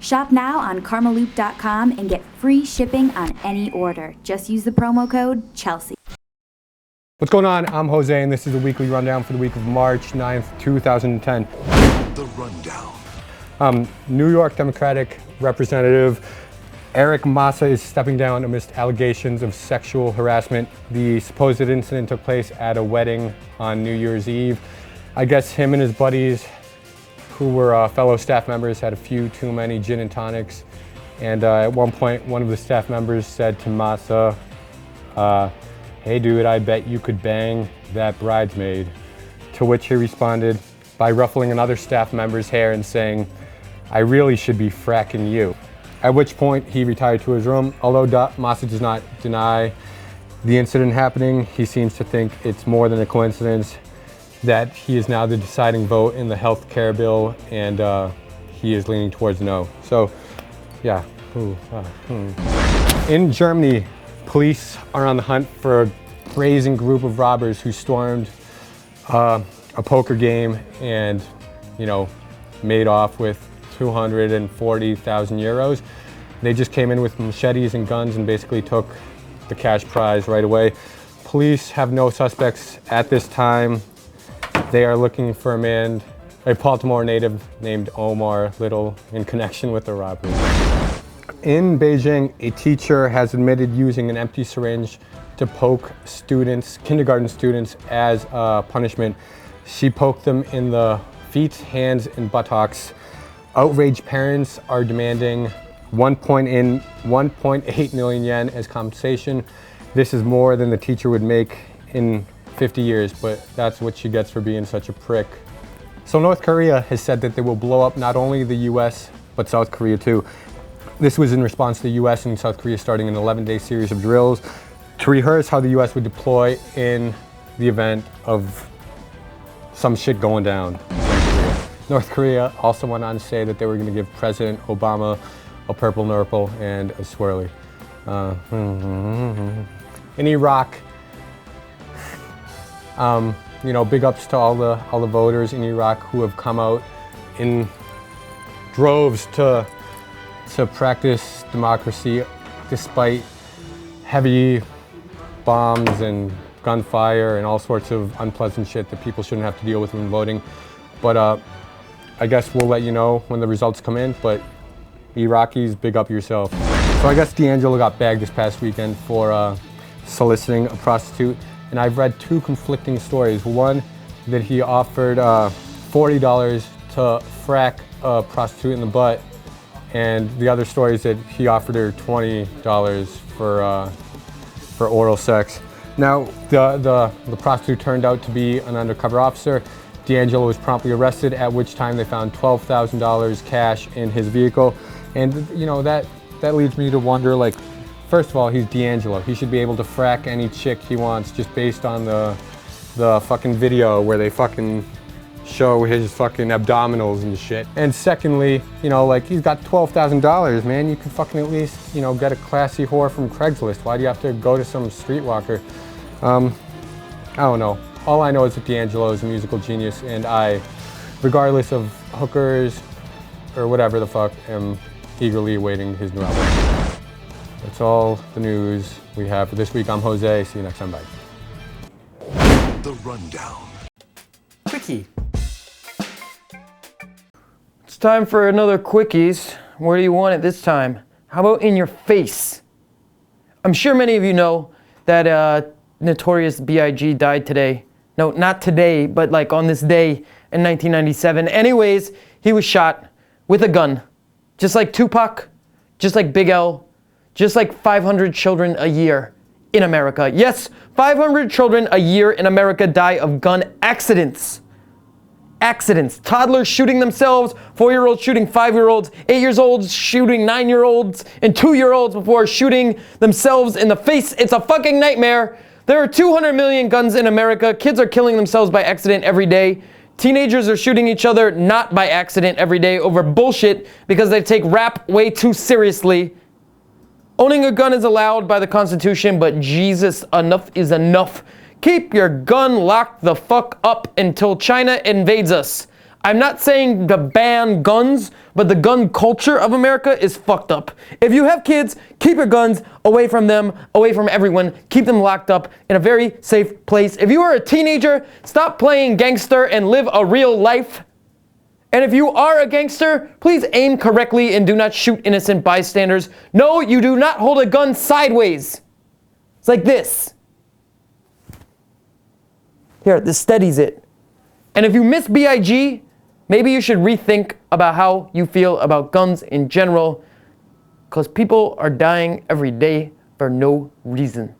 Shop now on KarmaloopTV and get free shipping on any order. Just use the promo code Chelsea. What's going on? I'm Jose, and this is the weekly rundown for the week of March 9th, 2010. The Rundown. New York Democratic Representative Eric Massa is stepping down amidst allegations of sexual harassment. The supposed incident took place at a wedding on New Year's Eve. I guess him and his buddies, who were fellow staff members, had a few too many gin and tonics. And at one point, one of the staff members said to Massa, "Hey dude, I bet you could bang that bridesmaid." To which he responded by ruffling another staff member's hair and saying, "I really should be fracking you." At which point he retired to his room. Although Massa does not deny the incident happening, he seems to think it's more than a coincidence that he is now the deciding vote in the health care bill, and he is leaning towards no. So, yeah. In Germany, police are on the hunt for a brazen group of robbers who stormed a poker game and, made off with 240,000 euros. They just came in with machetes and guns and basically took the cash prize right away. Police have no suspects at this time. They are looking for a Baltimore native named Omar Little in connection with the robbery. In Beijing, a teacher has admitted using an empty syringe to poke kindergarten students as a punishment. She poked them in the feet, hands, and buttocks. Outraged parents are demanding 1.8 million yen as compensation. This is more than the teacher would make in 50 years, but that's what she gets for being such a prick. So North Korea has said that they will blow up not only the US, but South Korea too. This was in response to the US and South Korea starting an 11-day series of drills to rehearse how the US would deploy in the event of some shit going down in Korea. North Korea also went on to say that they were going to give President Obama a purple nurple and a swirly. In Iraq, big ups to all the voters in Iraq who have come out in droves to practice democracy despite heavy bombs and gunfire and all sorts of unpleasant shit that people shouldn't have to deal with when voting. But I guess we'll let you know when the results come in, but Iraqis, big up yourself. So I guess D'Angelo got bagged this past weekend for soliciting a prostitute. And I've read two conflicting stories. One, that he offered $40 to frack a prostitute in the butt, and the other story is that he offered her $20 for oral sex. Now, the prostitute turned out to be an undercover officer. D'Angelo was promptly arrested, at which time they found $12,000 cash in his vehicle. And that leads me to wonder, first of all, he's D'Angelo. He should be able to frack any chick he wants just based on the fucking video where they fucking show his fucking abdominals and shit. And secondly, he's got $12,000, man. You could fucking at least, get a classy whore from Craigslist. Why do you have to go to some streetwalker? I don't know. All I know is that D'Angelo is a musical genius, and I, regardless of hookers or whatever the fuck, am eagerly awaiting his new album. That's all the news we have for this week. I'm Jose. See you next time. Bye. The Rundown. Quickie. It's time for another Quickies. Where do you want it this time? How about in your face? I'm sure many of you know that Notorious B.I.G. died today. No, not today, but on this day in 1997. Anyways, he was shot with a gun. Just like Tupac, just like Big L, just like 500 children a year in America. Yes, 500 children a year in America die of gun accidents. Accidents. Toddlers shooting themselves, 4-year-olds shooting 5-year-olds, 8-year-olds shooting 9-year-olds, and 2-year-olds before shooting themselves in the face. It's a fucking nightmare. There are 200 million guns in America. Kids are killing themselves by accident every day. Teenagers are shooting each other not by accident every day over bullshit because they take rap way too seriously. Owning a gun is allowed by the Constitution, but Jesus, enough is enough. Keep your gun locked the fuck up until China invades us. I'm not saying to ban guns, but the gun culture of America is fucked up. If you have kids, keep your guns away from them, away from everyone. Keep them locked up in a very safe place. If you are a teenager, stop playing gangster and live a real life. And if you are a gangster, please aim correctly and do not shoot innocent bystanders. No, you do not hold a gun sideways. It's like this. Here, this steadies it. And if you miss BIG, maybe you should rethink about how you feel about guns in general, because people are dying every day for no reason.